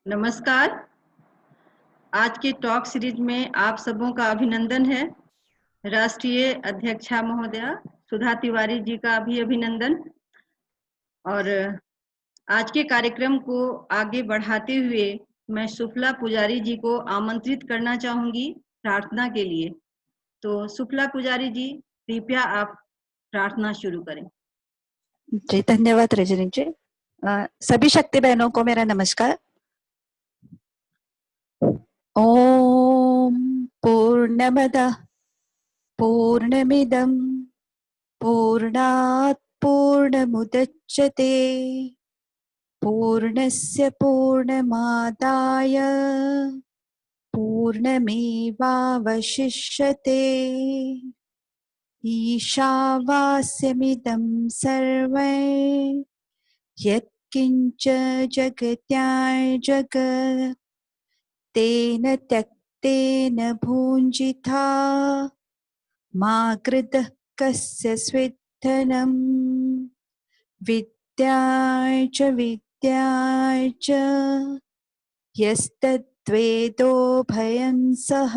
नमस्कार। आज के टॉक सीरीज में आप सबों का अभिनंदन है। राष्ट्रीय अध्यक्षा महोदया सुधा तिवारी जी का भी अभिनंदन। और आज के कार्यक्रम को आगे बढ़ाते हुए मैं सुफला पुजारी जी को आमंत्रित करना चाहूंगी प्रार्थना के लिए। तो सुफला पुजारी जी, कृपया आप प्रार्थना शुरू करें। जी धन्यवाद रजनी जी। सभी शक्ति बहनों को मेरा नमस्कार। ओम पूर्णमदः पूर्णमिदं पूर्णात् पूर्णमुदच्यते पूर्णस्य पूर्णमादाय पूर्णमेवावशिष्यते ईशावास्यमिदं सर्वं यत्किञ्च जगत्याजगत् तेन त्यक्तेन भुञ्जिथा मा कृतः कस्य स्विद्धनं विद्याय च यस्तद्वेदो भयं सः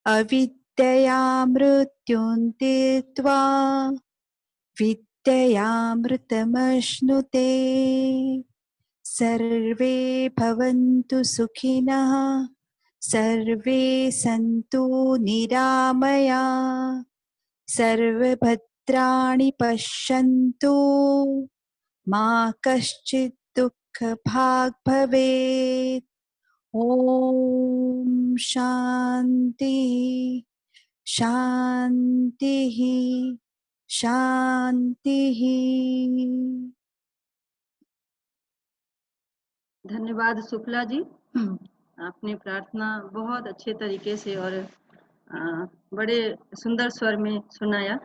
अविद्यया मृत्युं तीर्त्वा विद्ययामृतमश्नुते सर्वे भवन्तु सुखिनः सर्वे सन्तु निरामया सर्वभद्राणि पश्यन्तु मा कश्चित् दुःखभाग् भवेत्। ॐ शान्ति शान्तिः शान्तिः। धन्यवाद सुफला जी। आपने प्रार्थना बहुत अच्छे तरीके से और बड़े सुंदर स्वर में सुनाया।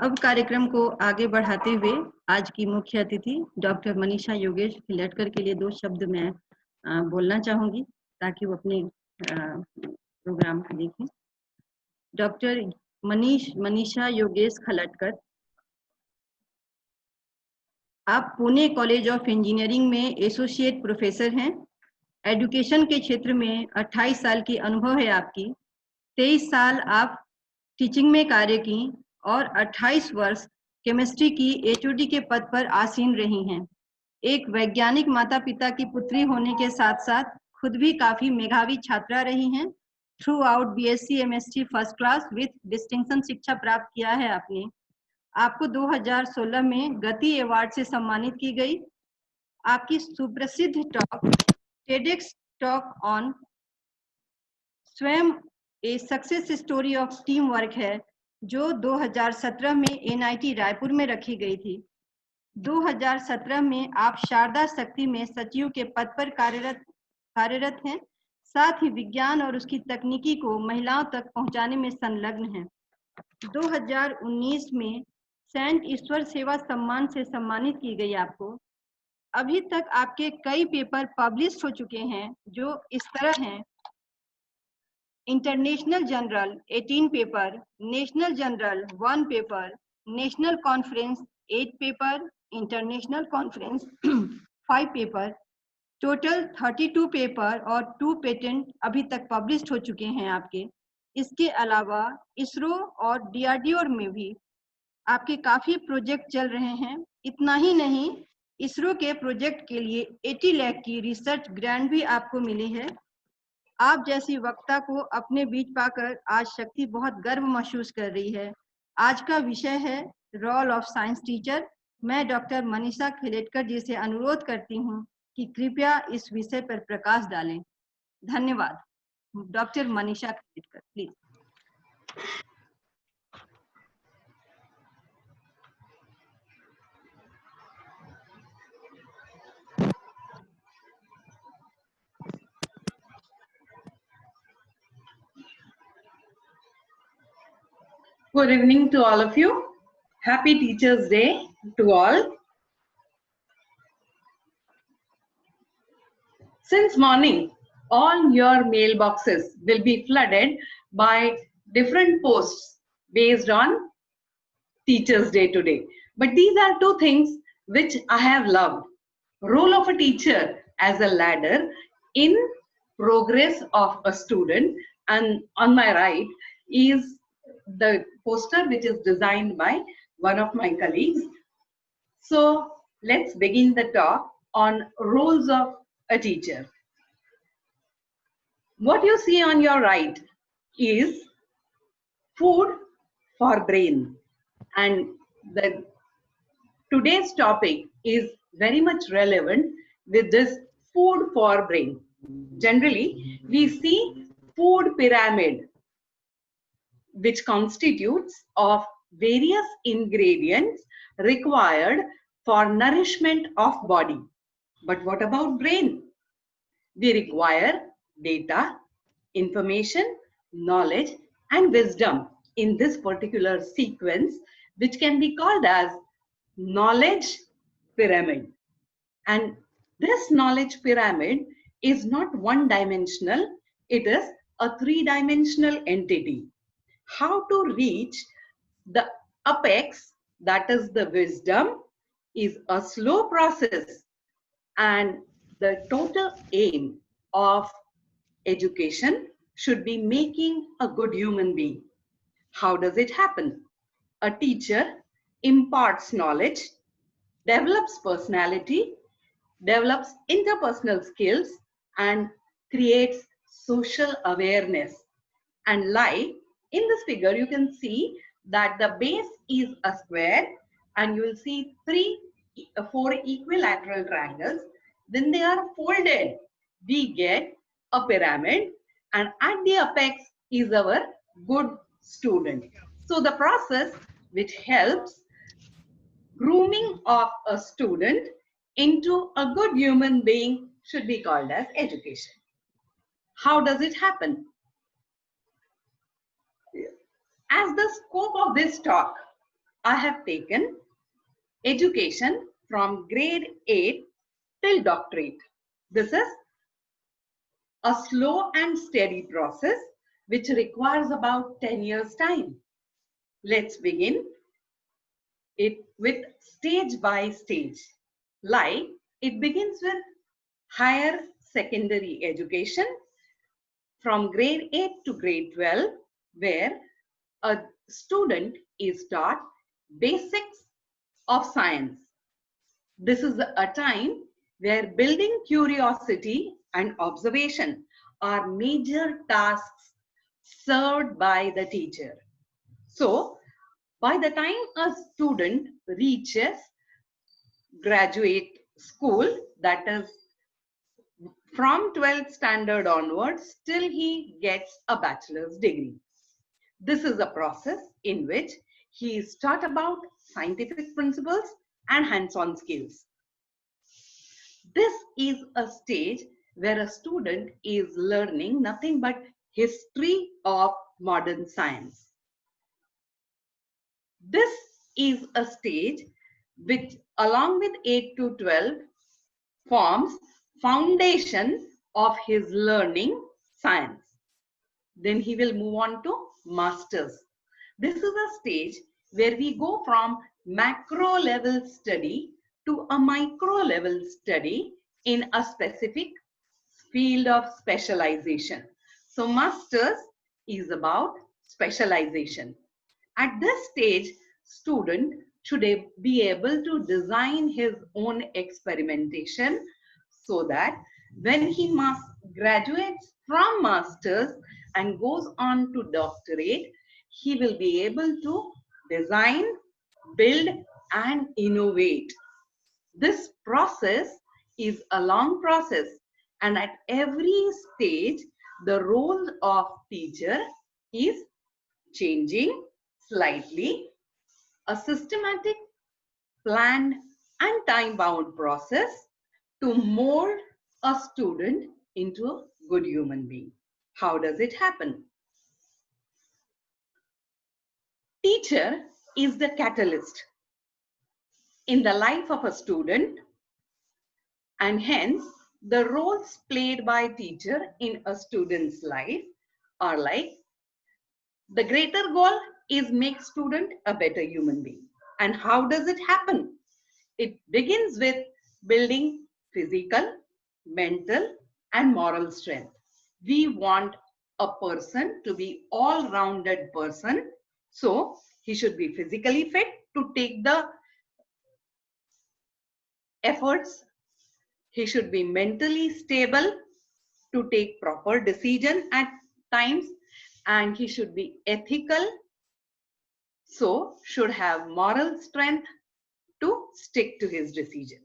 अब कार्यक्रम को आगे बढ़ाते हुए आज की मुख्य अतिथि डॉक्टर मनीषा योगेश खिलटकर के लिए 2 शब्द मैं बोलना चाहूंगी ताकि वो अपने प्रोग्राम को देखें। डॉक्टर मनीषा योगेश खिलटकर, आप पुणे कॉलेज ऑफ इंजीनियरिंग में एसोसिएट प्रोफेसर हैं। एजुकेशन के क्षेत्र में 28 साल की अनुभव है आपकी। 23 साल आप टीचिंग में कार्य की और 28 वर्ष केमिस्ट्री की एचओडी के पद पर आसीन रही हैं। एक वैज्ञानिक माता पिता की पुत्री होने के साथ साथ खुद भी काफी मेधावी छात्रा रही हैं। Through out BSc MSc first class with distinction शिक्षा प्राप्त किया है आपने। आपको 2016 में गति अवार्ड से सम्मानित की गई। आपकी सुप्रसिद्ध टॉक TEDx टॉक ऑन स्वयं a success story of team work है, जो 2017 में एनआईटी रायपुर में रखी गई थी। 2017 में आप शारदा शक्ति में सचिव के पद पर कार्यरत हैं। साथ ही विज्ञान और उसकी तकनीकी को महिलाओं तक पहुंचाने में संलग्न हैं। 2019 में सेंट ईश्वर सेवा सम्मान से सम्मानित की गई आपको। अभी तक आपके कई पेपर पब्लिश हो चुके हैं, जो इस तरह हैं: international journal 18 paper, national journal 1 paper, national conference 8 paper, international conference 5 paper, total 32 paper और 2 पेटेंट अभी तक पब्लिश हो चुके हैं आपके। इसके अलावा इसरो और डीआरडीओ में भी आपके काफी प्रोजेक्ट चल रहे हैं। इतना ही नहीं, इसरो के प्रोजेक्ट के लिए 80 लाख की रिसर्च ग्रांट भी आपको मिली है। आप जैसी वक्ता को अपने बीच पाकर आज शक्ति बहुत गर्व महसूस कर रही है। आज का विषय है रोल ऑफ साइंस टीचर। मैं डॉक्टर मनीषा खिलटकर जी से अनुरोध करती हूँ कि कृपया इस विषय पर प्रकाश डालें। धन्यवाद। Doctor Manisha Khilatkar, please. Good evening to all of you. Happy Teachers' Day to all. Since morning, all your mailboxes will be flooded by different posts based on Teachers' Day today. But these are 2 things which I have loved. Role of a teacher as a ladder in progress of a student. And on my right is the poster which is designed by one of my colleagues. So let's begin the talk on roles of a teacher. What you see on your right is food for brain, and today's topic is very much relevant with this food for brain. Generally, we see food pyramid, which constitutes of various ingredients required for nourishment of body. But what about brain? We require data, information, knowledge, and wisdom in this particular sequence, which can be called as knowledge pyramid. And this knowledge pyramid is not one dimensional, it is a three-dimensional entity. How to reach the apex, that is the wisdom, is a slow process, and the total aim of education should be making a good human being. How does it happen? A teacher imparts knowledge, develops personality, develops interpersonal skills, and creates social awareness. And like in this figure, you can see that the base is a square, and you will see four equilateral triangles. When they are folded, we get a pyramid, and at the apex is our good student. So the process which helps grooming of a student into a good human being should be called as education. How does it happen? As the scope of this talk, I have taken education from grade 8 till doctorate. This is a slow and steady process which requires about 10 years time. Let's begin it with stage by stage. Like it begins with higher secondary education from grade 8 to grade 12, where a student is taught basics of science. This is a time where building curiosity and observation are major tasks served by the teacher. So, by the time a student reaches graduate school, that is from 12th standard onwards, till he gets a bachelor's degree. This is a process in which he is taught about scientific principles and hands-on skills. This is a stage where a student is learning nothing but history of modern science. This is a stage which, along with 8 to 12, forms foundation of his learning science. Then he will move on to masters. This is a stage where we go from macro level study to a micro level study in a specific field of specialization. So masters is about specialization. At this stage, student should be able to design his own experimentation, so that when he graduates from masters and goes on to doctorate, he will be able to design, build, and innovate. This process is a long process, and at every stage, the role of teacher is changing slightly. A systematic, planned, and time-bound process to mold a student into a good human being. How does it happen? Teacher is the catalyst in the life of a student, and hence the roles played by teacher in a student's life are like: the greater goal is make student a better human being. And how does it happen? It begins with building physical, mental, and moral strength. We want a person to be all-rounded person. So he should be physically fit to take the efforts. He should be mentally stable to take proper decision at times, and he should be ethical, so should have moral strength to stick to his decision.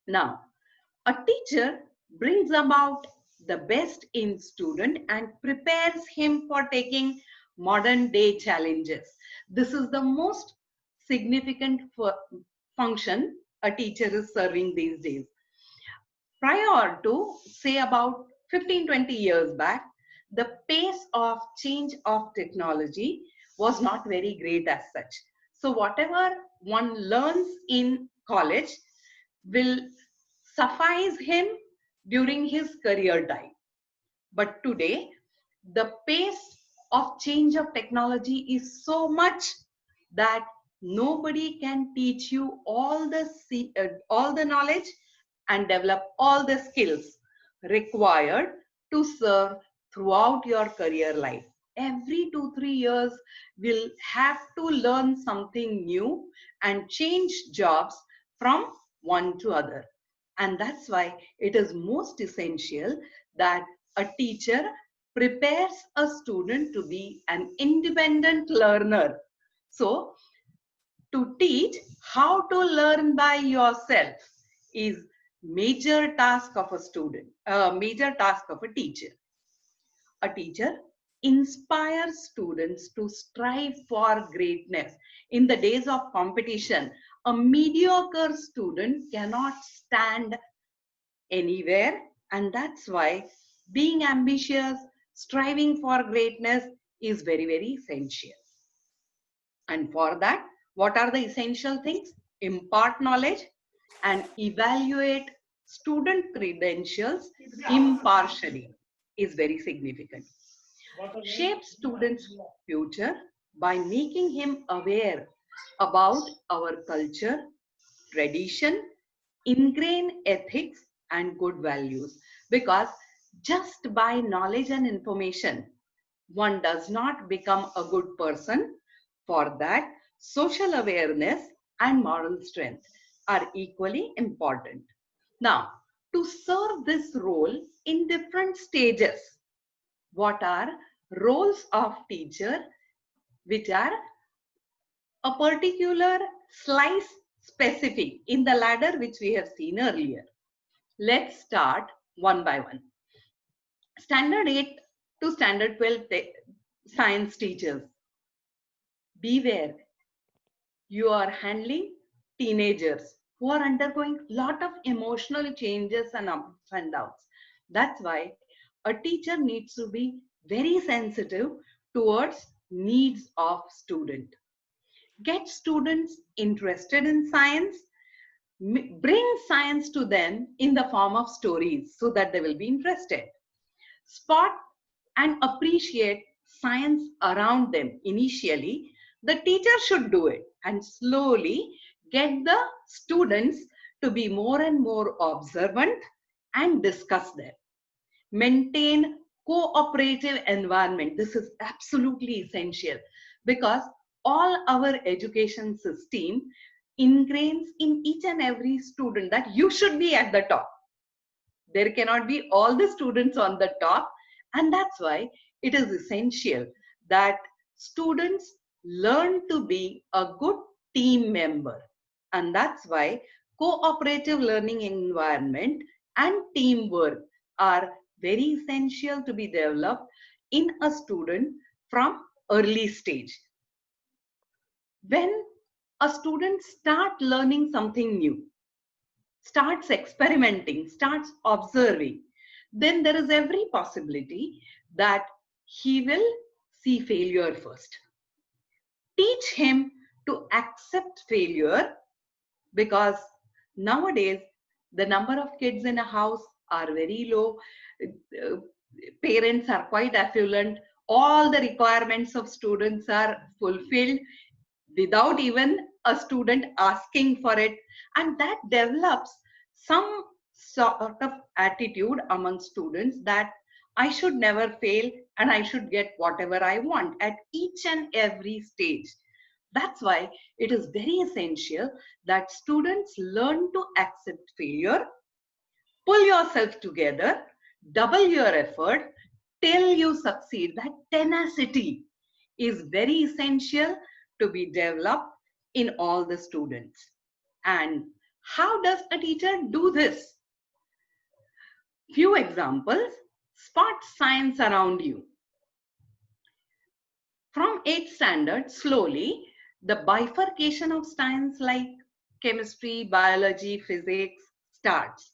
Now, a teacher brings about the best in student and prepares him for taking modern day challenges. This is the most significant function a teacher is serving these days. Prior to, say, about 15-20 years back, the pace of change of technology was not very great as such. So whatever one learns in college will suffice him during his career time. But today, the pace of change of technology is so much that nobody can teach you all the knowledge and develop all the skills required to serve throughout your career life. Every 2-3 years, we'll have to learn something new and change jobs from one to other. And that's why it is most essential that a teacher prepares a student to be an independent learner. So, to teach how to learn by yourself is major task of a student, major task of a teacher. A teacher inspires students to strive for greatness. In the days of competition, a mediocre student cannot stand anywhere, and that's why being ambitious, striving for greatness is very, very essential. And for that, what are the essential things? Impart knowledge and evaluate student credentials impartially is very significant. Shape students' future by making him aware about our culture, tradition, ingrain ethics and good values. Because just by knowledge and information, one does not become a good person. For that, social awareness and moral strength are equally important. Now, to serve this role in different stages, what are roles of teacher which are a particular slice specific in the ladder which we have seen earlier? Let's start one by one. Standard 8 to Standard 12 science teachers. Beware, you are handling teenagers who are undergoing a lot of emotional changes and ups and downs. That's why a teacher needs to be very sensitive towards needs of student. Get students interested in science, bring science to them in the form of stories so that they will be interested. Spot and appreciate science around them initially. The teacher should do it and slowly get the students to be more and more observant and discuss them. Maintain cooperative environment. This is absolutely essential because all our education system ingrains in each and every student that you should be at the top. There cannot be all the students on the top, and that's why it is essential that students learn to be a good team member. And that's why cooperative learning environment and teamwork are very essential to be developed in a student from early stage. When a student starts learning something new, starts experimenting, starts observing, then there is every possibility that he will see failure first. Teach him to accept failure because nowadays the number of kids in a house are very low. Parents are quite affluent. All the requirements of students are fulfilled without even a student asking for it, and that develops some sort of attitude among students that I should never fail and I should get whatever I want at each and every stage. That's why it is very essential that students learn to accept failure, pull yourself together, double your effort till you succeed. That tenacity is very essential to be developed in all the students. And how does a teacher do this? Few examples. Spot science around you. From 8th standard, slowly, the bifurcation of science like chemistry, biology, physics starts.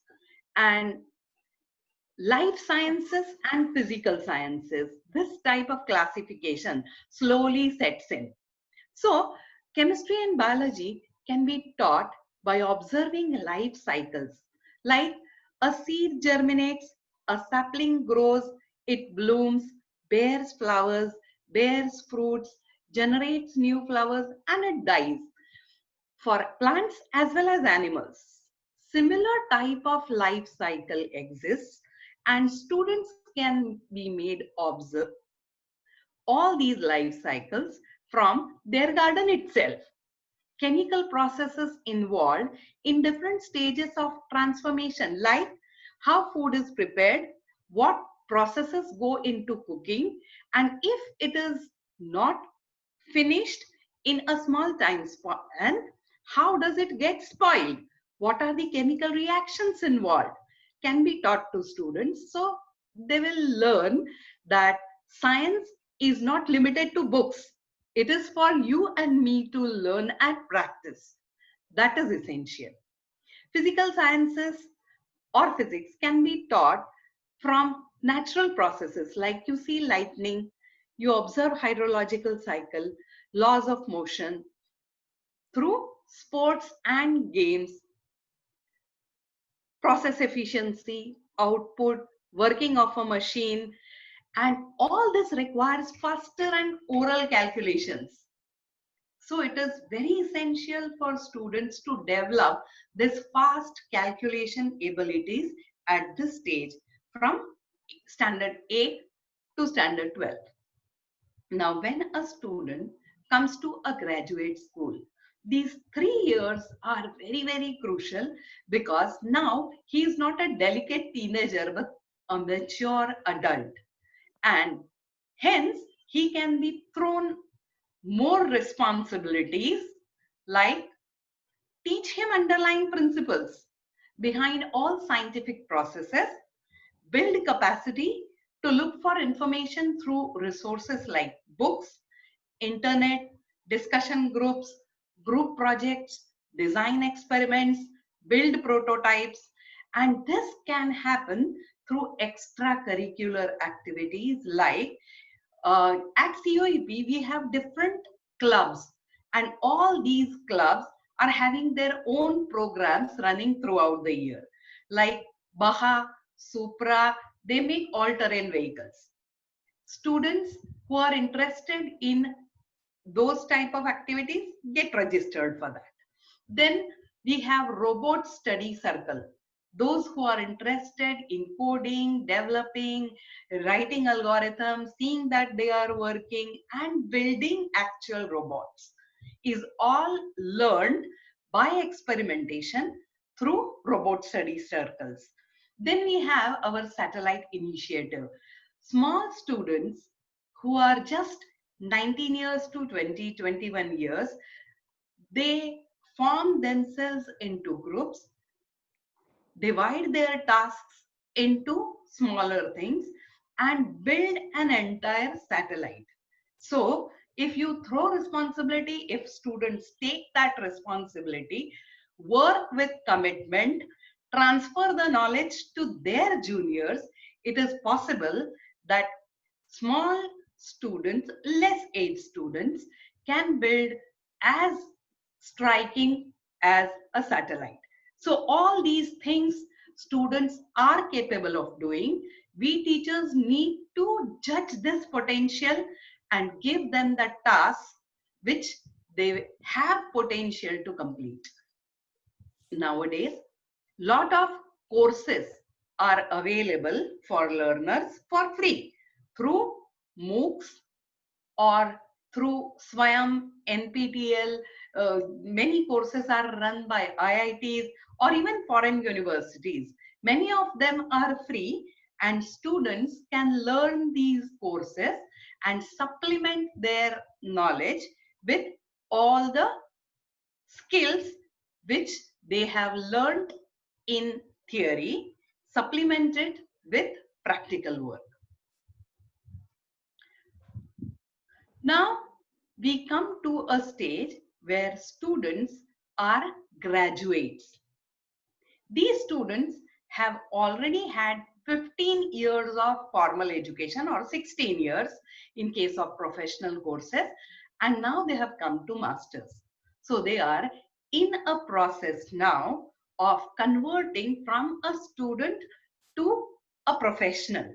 And life sciences and physical sciences, this type of classification slowly sets in. So, chemistry and biology can be taught by observing life cycles, like a seed germinates, a sapling grows, it blooms, bears flowers, bears fruits, generates new flowers, and it dies. For plants as well as animals, similar type of life cycle exists, and students can be made observe all these life cycles from their garden itself. Chemical processes involved in different stages of transformation, like how food is prepared, what processes go into cooking, and if it is not finished in a small time span, how does it get spoiled? What are the chemical reactions involved? Can be taught to students. So they will learn that science is not limited to books. It is for you and me to learn and practice. That is essential. Physical sciences or physics can be taught from natural processes, like you see lightning, you observe hydrological cycle, laws of motion. Through sports and games, process efficiency, output, working of a machine, and all this requires faster and oral calculations. So it is very essential for students to develop this fast calculation abilities at this stage from standard 8 to standard 12. Now, when a student comes to a graduate school, these 3 years are very, very crucial, because now he is not a delicate teenager but a mature adult, and hence he can be thrown more responsibilities, like teach him underlying principles behind all scientific processes, build capacity to look for information through resources like books, internet, discussion groups, group projects, design experiments, build prototypes, and this can happen through extracurricular activities like at COEP, we have different clubs, and all these clubs are having their own programs running throughout the year. Like Baha, Supra, they make all-terrain vehicles. Students who are interested in those type of activities get registered for that. Then we have robot study circle. Those who are interested in coding, developing, writing algorithms, seeing that they are working and building actual robots is all learned by experimentation through robot study circles. Then we have our satellite initiative. Small students who are just 19 years to 20, 21 years, they form themselves into groups, divide their tasks into smaller things, and build an entire satellite. So if you throw responsibility, if students take that responsibility, work with commitment, transfer the knowledge to their juniors, it is possible that small students, less age students, can build as striking as a satellite. So all these things students are capable of doing. We teachers need to judge this potential and give them the tasks which they have potential to complete. Nowadays, lot of courses are available for learners for free through MOOCs or through Swayam, NPTEL. Many courses are run by IITs or even foreign universities. Many of them are free, and students can learn these courses and supplement their knowledge with all the skills which they have learned in theory, supplemented with practical work. Now we come to a stage where students are graduates. These students have already had 15 years of formal education, or 16 years in case of professional courses, and now they have come to masters. So they are in a process now of converting from a student to a professional.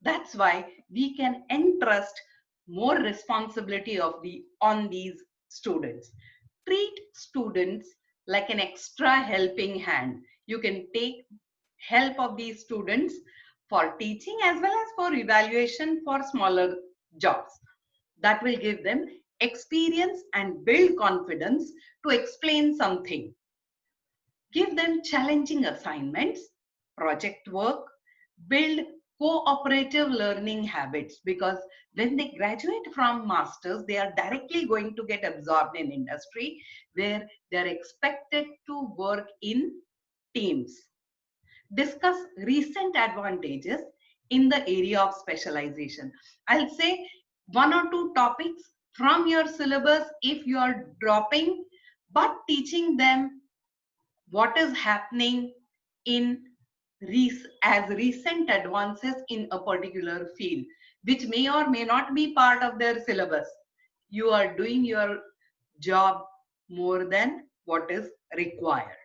That's why we can entrust more responsibility on these students. Treat students like an extra helping hand. You can take help of these students for teaching as well as for evaluation for smaller jobs. That will give them experience and build confidence to explain something. Give them challenging assignments, project work, build cooperative learning habits, because when they graduate from masters, they are directly going to get absorbed in industry where they are expected to work in teams. Discuss recent advantages in the area of specialization. I'll say 1 or 2 topics from your syllabus if you are dropping, but teaching them what is happening in as recent advances in a particular field, which may or may not be part of their syllabus. You are doing your job more than what is required.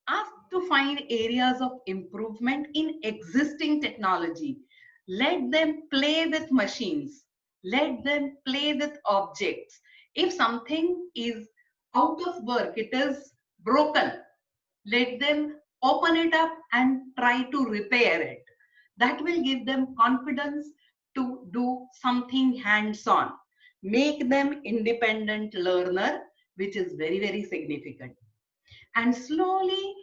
Ask to find areas of improvement in existing technology. Let them play with machines. Let them play with objects. If something is out of work, it is broken, let them open it up and try to repair it. That will give them confidence to do something hands-on. Make them independent learner, which is very, very significant. And slowly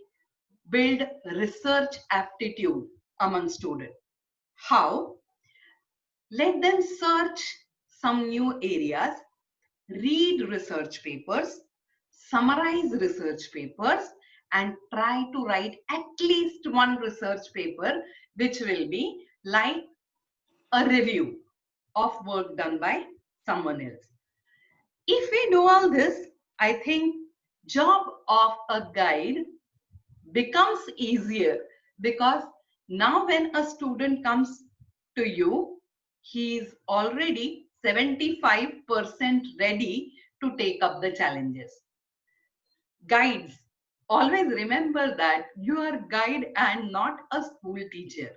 build research aptitude among students. How? Let them search some new areas, read research papers, summarize research papers, and try to write at least one research paper, which will be like a review of work done by someone else. If we do all this, I think job of a guide becomes easier, because now when a student comes to you, he is already 75% ready to take up the challenges. Guides, always remember that you are a guide and not a school teacher.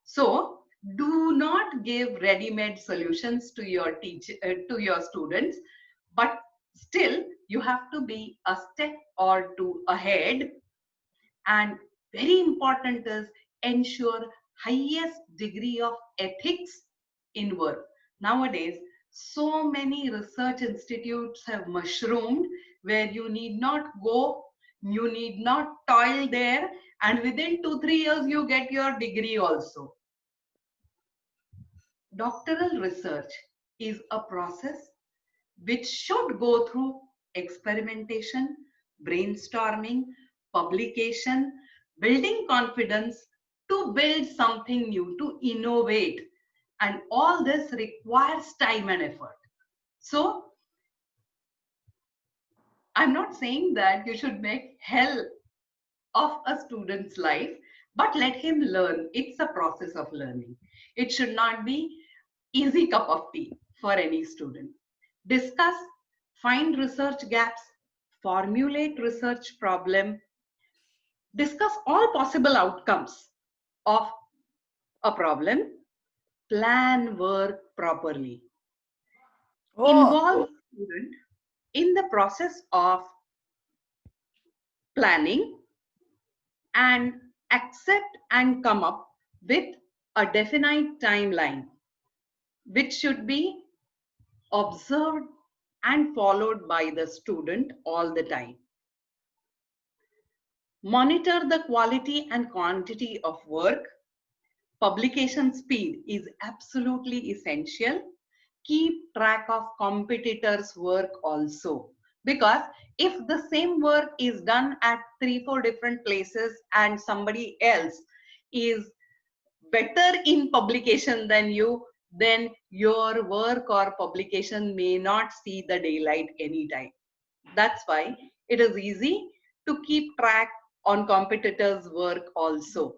So do not give ready-made solutions to your students, but still you have to be a step or two ahead. And very important is ensure highest degree of ethics in work. Nowadays, so many research institutes have mushroomed where you need not go, you need not toil there, and within 2-3 years you get your degree also. Doctoral research is a process which should go through experimentation, brainstorming, publication, building confidence to build something new, to innovate. And all this requires time and effort. So I'm not saying that you should make hell of a student's life, but let him learn. It's a process of learning. It should not be easy cup of tea for any student. Discuss, find research gaps, formulate research problem, discuss all possible outcomes of a problem, plan work properly. Involve student in the process of planning, and accept and come up with a definite timeline which should be observed and followed by the student all the time. Monitor the quality and quantity of work. Publication speed is absolutely essential. Keep track of competitors' work also, because if the same work is done at 3-4 different places and somebody else is better in publication than you, then your work or publication may not see the daylight anytime. That's why it is easy to keep track on competitors' work also.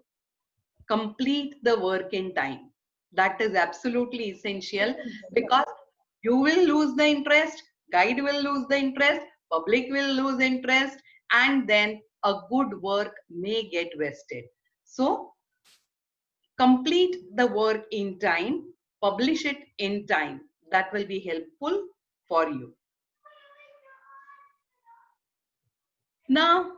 Complete the work in time. That is absolutely essential, because you will lose the interest, guide will lose the interest, public will lose interest, and then a good work may get wasted. So complete the work in time, publish it in time. That will be helpful for you. Now,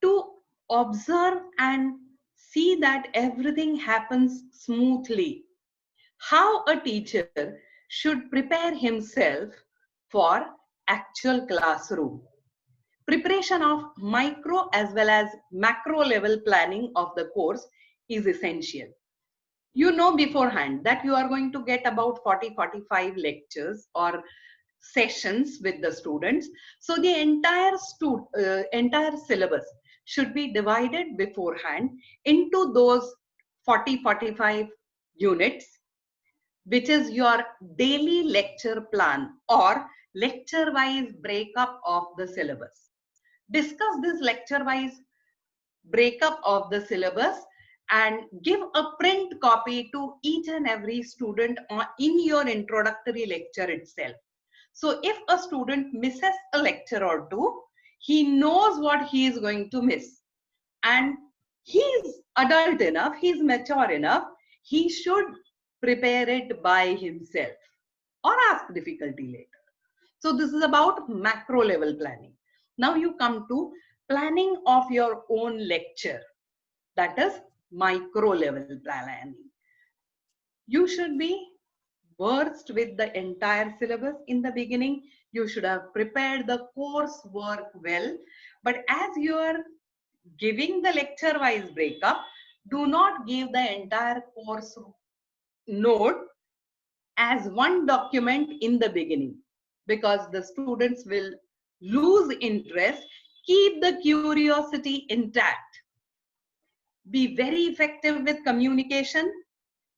to observe and see that everything happens smoothly, how a teacher should prepare himself for actual classroom. Preparation of micro as well as macro level planning of the course is essential. You know beforehand that you are going to get about 40-45 lectures or sessions with the students. So the entire syllabus should be divided beforehand into those 40-45 units, which is your daily lecture plan or lecture wise breakup of the syllabus. Discuss this lecture wise breakup of the syllabus and give a print copy to each and every student in your introductory lecture itself. So if a student misses a lecture or two, he knows what he is going to miss. And he is adult enough, he is mature enough, he should prepare it by himself or ask difficulty later. So this is about macro level planning. Now you come to planning of your own lecture. That is micro level planning. You should be versed with the entire syllabus in the beginning. You should have prepared the course work well. But as you are giving the lecture wise breakup, do not give the entire course note as one document in the beginning, because the students will lose interest. Keep the curiosity intact. Be very effective with communication.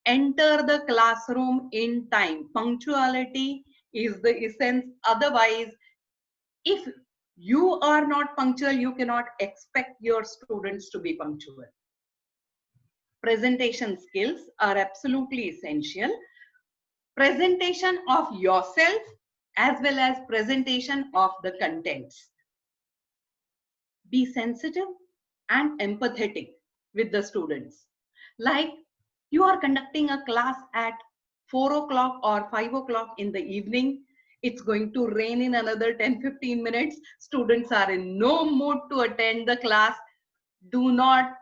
Enter the classroom in time. Punctuality is the essence. Otherwise, if you are not punctual, you cannot expect your students to be punctual. Presentation skills are absolutely essential. Presentation of yourself as well as presentation of the contents. Be sensitive and empathetic with the students. Like you are conducting a class at 4 o'clock or 5 o'clock in the evening. It's going to rain in another 10-15 minutes. Students are in no mood to attend the class. Do not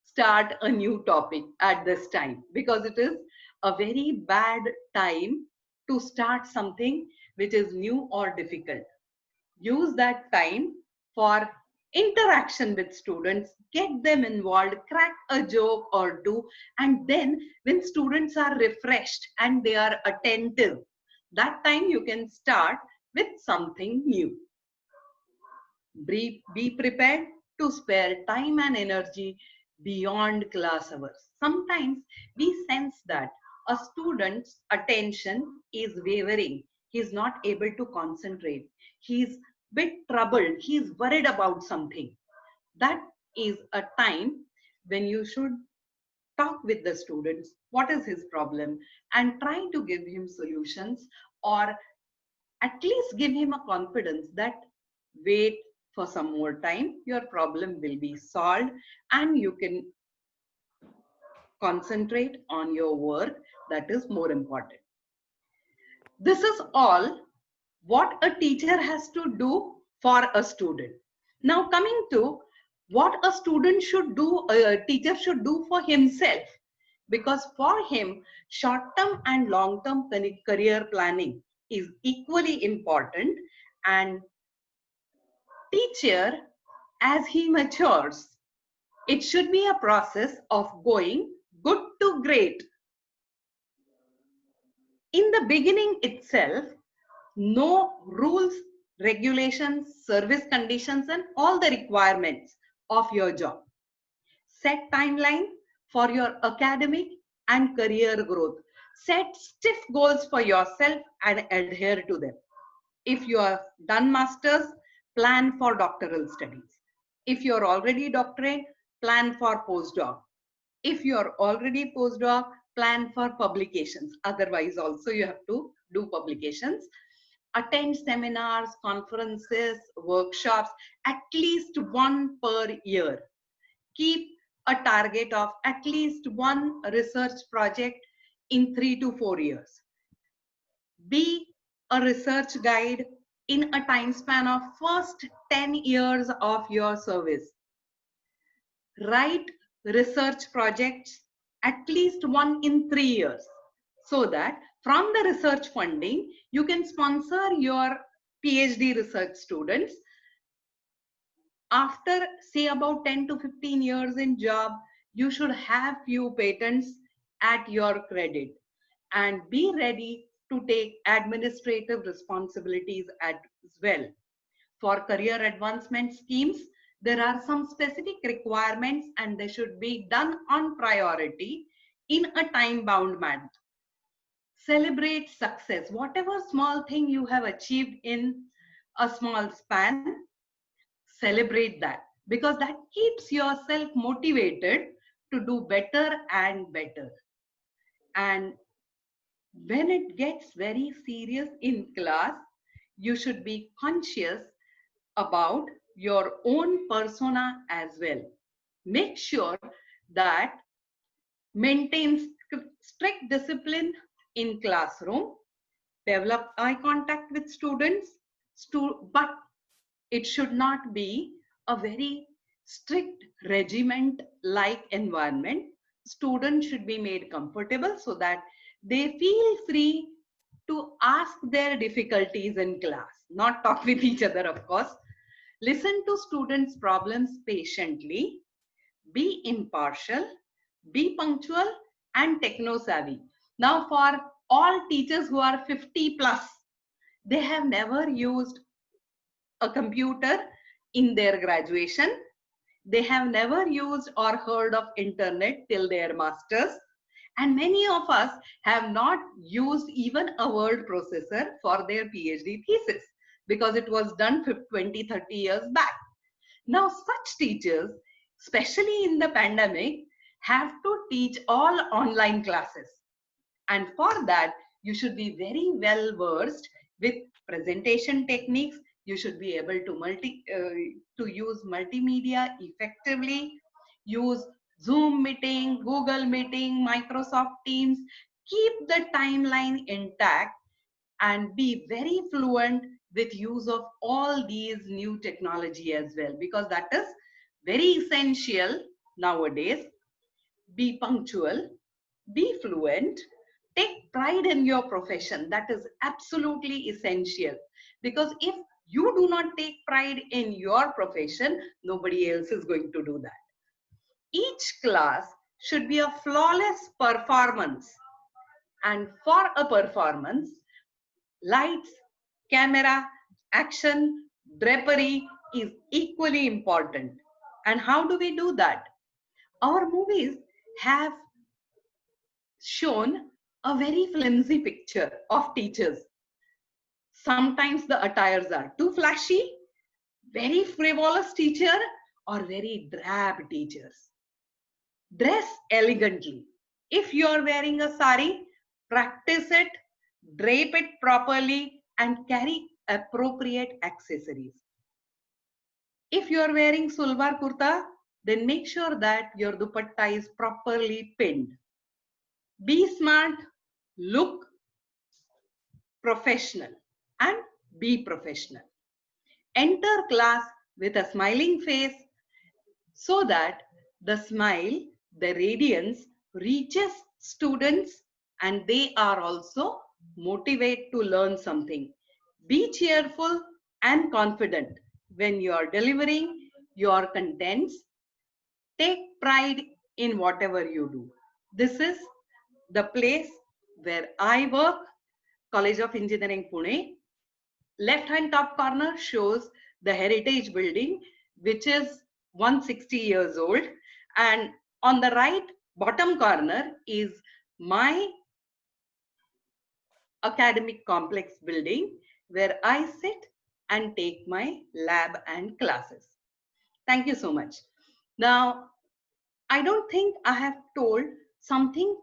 start a new topic at this time, because it is a very bad time to start something which is new or difficult. Use that time for interaction with students, get them involved, crack a joke or two, and then when students are refreshed and they are attentive, that time you can start with something new. Be prepared to spare time and energy beyond class hours. Sometimes we sense that a student's attention is wavering. He is not able to concentrate. He is bit troubled. He is worried about something. That is a time when you should talk with the students. What is his problem? And try to give him solutions, or at least give him a confidence that wait for some more time, your problem will be solved and you can concentrate on your work. That is more important. This is all what a teacher has to do for a student. Now coming to what a student should do, a teacher should do for himself. Because for him, short-term and long-term career planning is equally important, and teacher, as he matures, it should be a process of going good to great. In the beginning itself, know rules, regulations, service conditions, and all the requirements of your job. Set timeline for your academic and career growth. Set stiff goals for yourself and adhere to them. If you are done masters, plan for doctoral studies. If you're already doctorate, plan for postdoc. If you're already postdoc, plan for publications. Otherwise, also you have to do publications. Attend seminars, conferences, workshops, at least one per year. Keep a target of at least one research project in 3 to 4 years. Be a research guide in a time span of first 10 years of your service. Write research projects at least one in 3 years, so that from the research funding, you can sponsor your PhD research students. After say about 10 to 15 years in job, you should have few patents at your credit, and be ready to take administrative responsibilities as well. For career advancement schemes, there are some specific requirements and they should be done on priority in a time-bound manner. Celebrate success. Whatever small thing you have achieved in a small span, celebrate that, because that keeps yourself motivated to do better and better. And when it gets very serious in class, you should be conscious about your own persona as well. Make sure that maintain strict discipline in classroom, develop eye contact with students, but it should not be a very strict regiment-like environment. Students should be made comfortable so that they feel free to ask their difficulties in class, not talk with each other, of course. Listen to students' problems patiently, be impartial, be punctual, and techno-savvy. Now, for all teachers who are 50 plus, they have never used a computer in their graduation. They have never used or heard of internet till their masters. And many of us have not used even a word processor for their PhD thesis, because it was done 20, 30 years back. Now, such teachers, especially in the pandemic, have to teach all online classes. And for that, you should be very well versed with presentation techniques. You should be able to use multimedia effectively, use Zoom meeting, Google meeting, Microsoft Teams. Keep the timeline intact and be very fluent with use of all these new technology as well, because that is very essential nowadays. Be punctual, be fluent, take pride in your profession. That is absolutely essential, because if you do not take pride in your profession, nobody else is going to do that. Each class should be a flawless performance, and for a performance, lights, camera, action, drapery is equally important. And how do we do that? Our movies have shown a very flimsy picture of teachers. Sometimes the attires are too flashy, very frivolous teacher, or very drab teachers. Dress elegantly. If you are wearing a sari, practice it, drape it properly, and carry appropriate accessories. If you are wearing sulwar kurta, then make sure that your dupatta is properly pinned. Be smart, look professional, and be professional. Enter class with a smiling face, so that the smile, the radiance reaches students and they are also motivated to learn something. Be cheerful and confident when you are delivering your contents. Take pride in whatever you do. This is the place where I work, College of Engineering, Pune. Left hand top corner shows the heritage building, which is 160 years old. And on the right bottom corner is my academic complex building where I sit and take my lab and classes. Thank you so much. Now, I don't think I have told something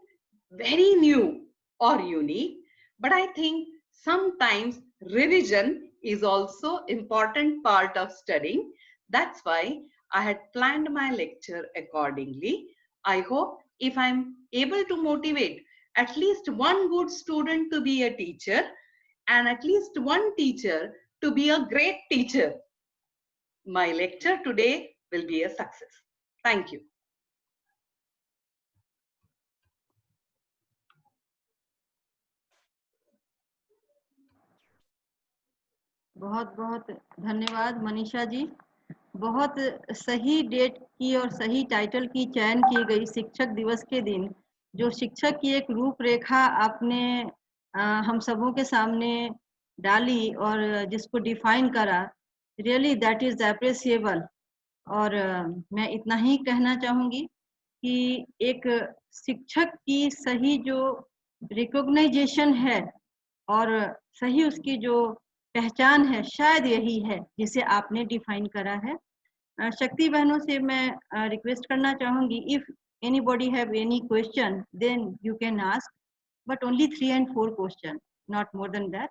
very new or unique, but I think sometimes revision is also important part of studying. That's why I had planned my lecture accordingly. I hope if I'm able to motivate at least one good student to be a teacher and at least one teacher to be a great teacher, my lecture today will be a success. Thank you. बहुत बहुत धन्यवाद मनीषा जी। बहुत सही date की और सही title की चयन की गई शिक्षक दिवस के दिन जो शिक्षक की एक रूपरेखा आपने हम सबों के सामने डाली और जिसको डिफाइन करा, रियली दैट इज अप्रिशिएबल। और मैं इतना ही कहना चाहूँगी कि एक शिक्षक की सही जो रिकॉग्नाइजेशन है और सही उसकी जो पहचान है, शायद यही है जिसे आपने डिफाइन करा है। शक्ति बहनों से मैं रिक्वेस्ट करना चाहूँगी, if anybody have any question then you can ask, but only 3 and 4 question, not more than that,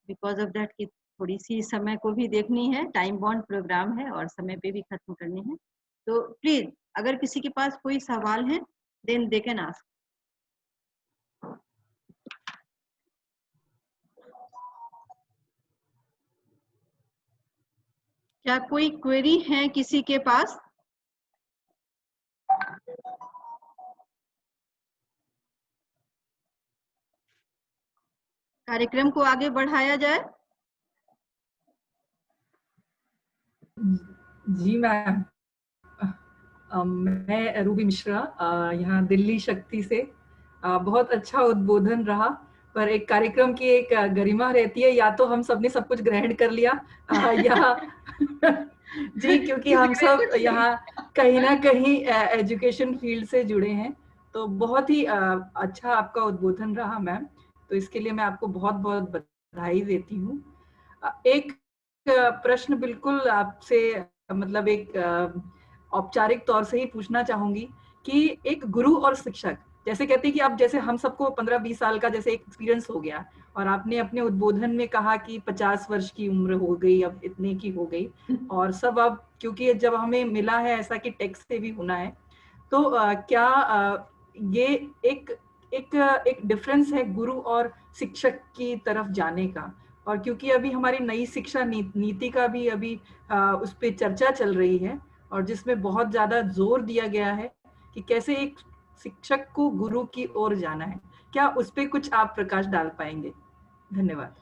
because of that कि थोड़ी सी समय को भी देखनी है, टाइम बॉन्ड प्रोग्राम है और समय पे भी खत्म करनी है। तो प्लीज अगर किसी के पास कोई सवाल है then they can ask. क्या कोई क्वेरी है किसी के पास? कार्यक्रम को आगे बढ़ाया जाए। जी मैम, मैं रूबी मिश्रा, यहाँ दिल्ली शक्ति से। बहुत अच्छा उद्बोधन रहा, पर एक कार्यक्रम की एक गरिमा रहती है, या तो हम सबने सब कुछ ग्रहण कर लिया या जी, क्योंकि हम सब यहाँ कहीं ना कहीं एजुकेशन फील्ड से जुड़े हैं। तो बहुत ही अच्छा आपका उद्बोधन रहा मैम, तो इसके लिए मैं आपको बहुत बहुत बधाई देती हूँ। एक प्रश्न बिल्कुल आपसे मतलब एक औपचारिक तौर से ही पूछना चाहूंगी कि एक गुरु और शिक्षक, जैसे कहते हैं कि अब जैसे हम सबको 15-20 साल का जैसे एक एक्सपीरियंस हो गया, और आपने अपने उद्बोधन में कहा कि 50 वर्ष की उम्र हो गई, अब इतने की हो गई, और सब अब क्योंकि जब हमें मिला है ऐसा कि टेक्स्ट से भी होना है, तो क्या ये एक डिफरेंस है गुरु और शिक्षक की तरफ जाने का? और क्योंकि अभी हमारी नई शिक्षा नीति का भी अभी उस पर चर्चा चल रही है, और जिसमें बहुत ज्यादा जोर दिया गया है कि कैसे एक शिक्षक को गुरु की ओर जाना है, क्या उस पर कुछ आप प्रकाश डाल पाएंगे? धन्यवाद।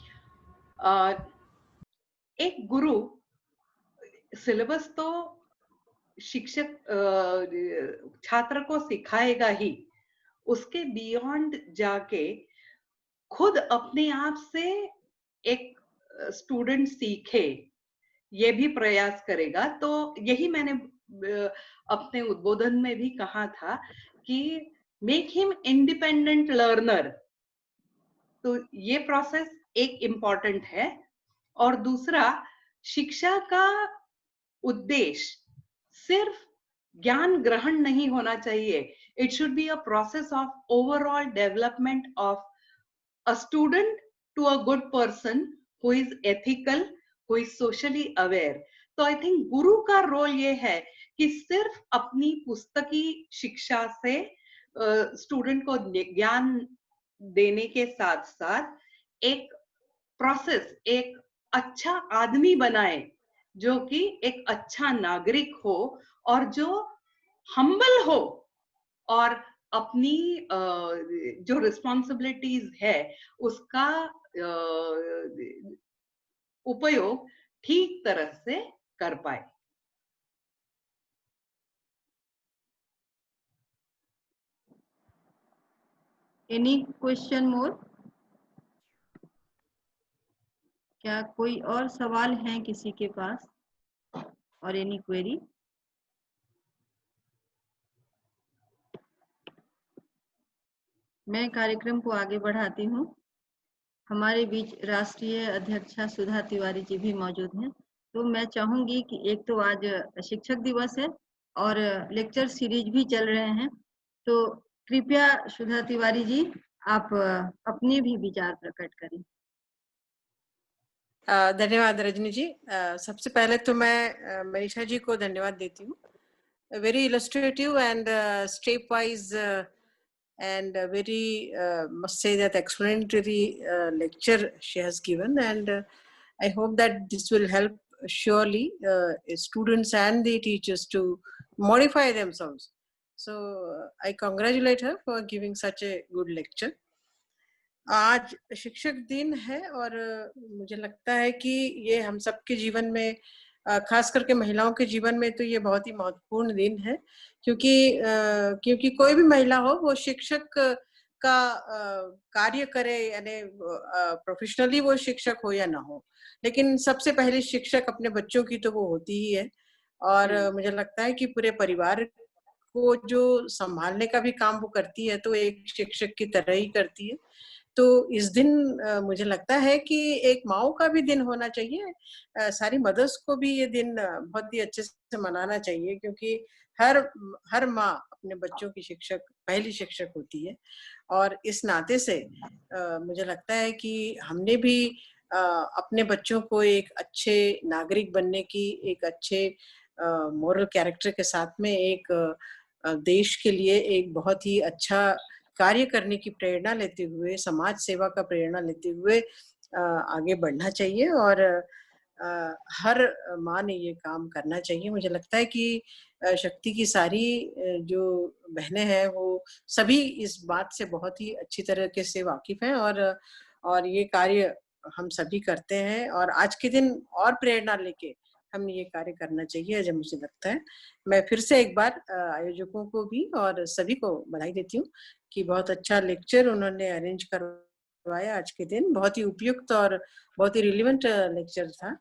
एक गुरु सिलेबस तो शिक्षक छात्र को सिखाएगा ही, उसके बियॉन्ड जाके खुद अपने आप से एक स्टूडेंट सीखे, ये भी प्रयास करेगा। तो यही मैंने अपने उद्बोधन में भी कहा था कि मेक हिम इंडिपेंडेंट लर्नर। तो ये प्रोसेस एक इम्पॉर्टेंट है। और दूसरा, शिक्षा का उद्देश्य सिर्फ ज्ञान ग्रहण नहीं होना चाहिए, it should be a process of overall development of a student to a good person who is ethical, who is socially aware. तो आई थिंक गुरु का रोल ये है कि सिर्फ अपनी पुस्तकी शिक्षा से स्टूडेंट को ज्ञान देने के साथ साथ एक प्रोसेस, एक अच्छा आदमी बनाए जो कि एक अच्छा नागरिक हो और जो हम्बल हो और अपनी जो रिस्पॉन्सिबिलिटीज है उसका उपयोग ठीक तरह से कर पाए। एनी क्वेश्चन मोर? क्या कोई और सवाल है किसी के पास और एनी क्वेरी? मैं कार्यक्रम को आगे बढ़ाती हूँ। हमारे बीच राष्ट्रीय अध्यक्षा सुधा तिवारी जी भी मौजूद हैं। तो मैं चाहूंगी कि एक तो आज शिक्षक दिवस है और लेक्चर सीरीज भी चल रहे हैं, तो कृपया सुधा तिवारी जी आप अपने भी विचार प्रकट करें। धन्यवाद रजनी जी। सबसे पहले तो मैं मनीषा जी को धन्यवाद देती हूँ। Very illustrative and step wise and a very must say that explanatory lecture she has given, and I hope that this will help surely students and the teachers to modify themselves. So I congratulate her for giving such a good lecture. आज शिक्षक दिन है और मुझे लगता है कि ये हम सबके जीवन में, खास करके महिलाओं के जीवन में तो ये बहुत ही महत्वपूर्ण दिन है, क्योंकि कोई भी महिला हो वो शिक्षक का कार्य करे, यानी प्रोफेशनली वो शिक्षक हो या ना हो, लेकिन सबसे पहले शिक्षक अपने बच्चों की तो वो होती ही है। और मुझे लगता है कि पूरे परिवार को जो संभालने का भी काम वो करती है तो एक शिक्षक की तरह ही करती है। तो इस दिन मुझे लगता है कि एक माओ का भी दिन होना चाहिए, सारी मदर्स को भी ये दिन बहुत ही अच्छे से मनाना चाहिए, क्योंकि हर माँ अपने बच्चों की पहली शिक्षक होती है। और इस नाते से मुझे लगता है कि हमने भी अपने बच्चों को एक अच्छे नागरिक बनने की, एक अच्छे मोरल कैरेक्टर के साथ में एक देश के लिए एक बहुत ही अच्छा कार्य करने की प्रेरणा लेते हुए, समाज सेवा का प्रेरणा लेते हुए आगे बढ़ना चाहिए। और हर माँ ने ये काम करना चाहिए। मुझे लगता है कि शक्ति की सारी जो बहनें हैं वो सभी इस बात से बहुत ही अच्छी तरीके से वाकिफ हैं, और ये कार्य हम सभी करते हैं, और आज के दिन और प्रेरणा लेके हमें ये कार्य करना चाहिए, जब मुझे लगता है। मैं फिर से एक बार आयोजकों को भी और सभी को बधाई देती हूँ कि बहुत अच्छा लेक्चर उन्होंने अरेंज करवाया आज के दिन। बहुत ही उपयुक्त और बहुत ही रिलेवेंट लेक्चर था,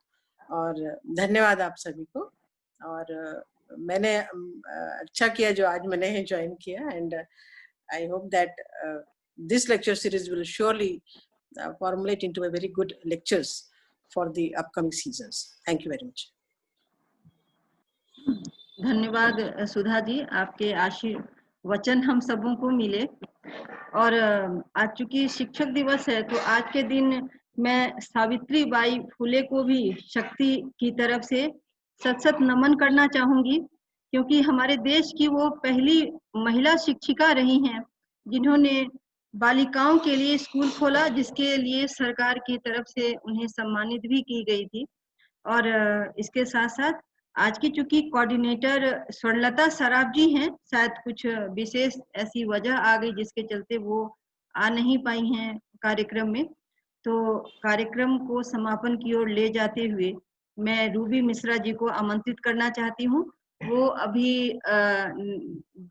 और धन्यवाद आप सभी को। और मैंने अच्छा किया जो आज मैंने ज्वाइन किया, and I hope that this lecture series will surely formulate into a very good lectures for the upcoming seasons. Thank you very much. धन्यवाद सुधा जी, आपके आशीर्वचन हम सबों को मिले। और आज चूंकि शिक्षक दिवस है तो आज के दिन मैं सावित्री बाई फुले को भी शक्ति की तरफ से सत सत नमन करना चाहूंगी, क्योंकि हमारे देश की वो पहली महिला शिक्षिका रही हैं जिन्होंने बालिकाओं के लिए स्कूल खोला, जिसके लिए सरकार की तरफ से उन्हें सम्मानित भी की गई थी। और इसके साथ साथ आज की चूंकि कोऑर्डिनेटर स्वर्णलता सराफ जी हैं, शायद कुछ विशेष ऐसी वजह आ गई जिसके चलते वो आ नहीं पाई हैं कार्यक्रम में। तो कार्यक्रम को समापन की ओर ले जाते हुए मैं रूबी मिश्रा जी को आमंत्रित करना चाहती हूँ। वो अभी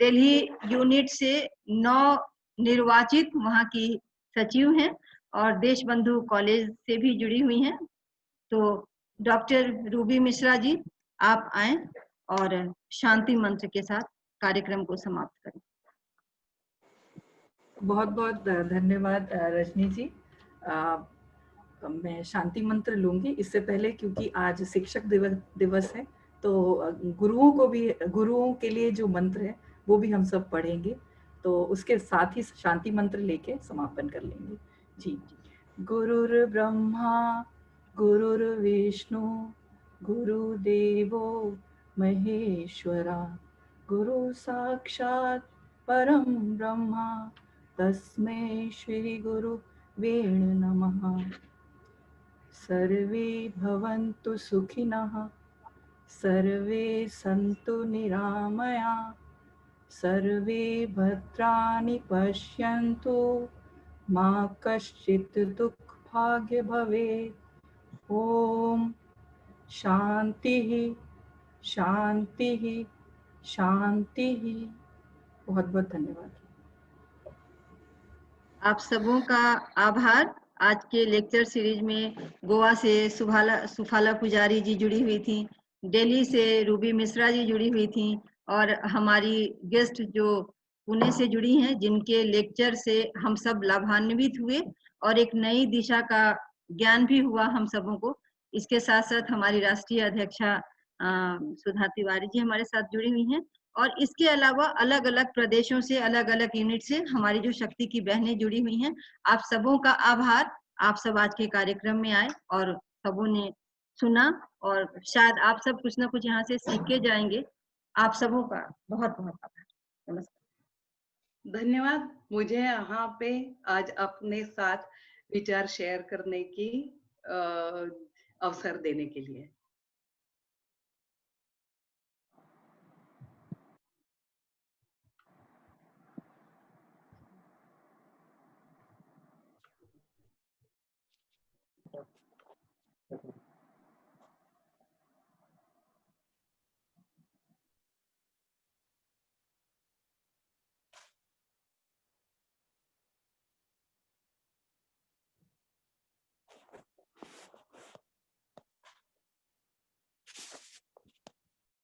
दिल्ली यूनिट से निर्वाचित वहाँ की सचिव हैं और देशबंधु कॉलेज से भी जुड़ी हुई हैं। तो डॉक्टर रूबी मिश्रा जी, आप आए और शांति मंत्र के साथ कार्यक्रम को समाप्त करें। बहुत बहुत धन्यवाद रजनी जी। मैं शांति मंत्र लूंगी। इससे पहले, क्योंकि आज शिक्षक दिवस है, तो गुरुओं के लिए जो मंत्र है वो भी हम सब पढ़ेंगे, तो उसके साथ ही शांति मंत्र लेके समापन कर लेंगे। जी। गुरुर् ब्रह्मा गुरुर्विष्णु गुरुदेवो महेश्वरा, गुरु साक्षात् परम ब्रह्मा तस्मै श्री गुरुवे नमः। सर्वे भवन्तु सुखिनः, सर्वे सन्तु निरामया, सर्वे भद्राणि पश्यन्तु, मा कश्चित् दुःखभाग् भवेत्। ओम शांतिः शांतिः शांतिः। बहुत बहुत धन्यवाद। आप सबों का आभार। आज के लेक्चर सीरीज में गोवा से सुफाला पुजारी जी जुड़ी हुई थी, दिल्ली से रूबी मिश्रा जी जुड़ी हुई थी, और हमारी गेस्ट जो पुणे से जुड़ी हैं, जिनके लेक्चर से हम सब लाभान्वित हुए और एक नई दिशा का ज्ञान भी हुआ हम सबों को। इसके साथ साथ हमारी राष्ट्रीय अध्यक्षा सुधा तिवारी जी हमारे साथ जुड़ी हुई हैं, और इसके अलावा अलग अलग प्रदेशों से, अलग अलग यूनिट से हमारी जो शक्ति की बहनें जुड़ी हुई हैं। आप सबों का आभार। आप सब आज के कार्यक्रम में आए और सबों ने सुना, और शायद आप सब कुछ ना कुछ यहाँ से सीख के जाएंगे। आप सबों का बहुत बहुत आभार। नमस्कार। धन्यवाद मुझे यहाँ पे आज अपने साथ विचार शेयर करने की अवसर देने के लिए।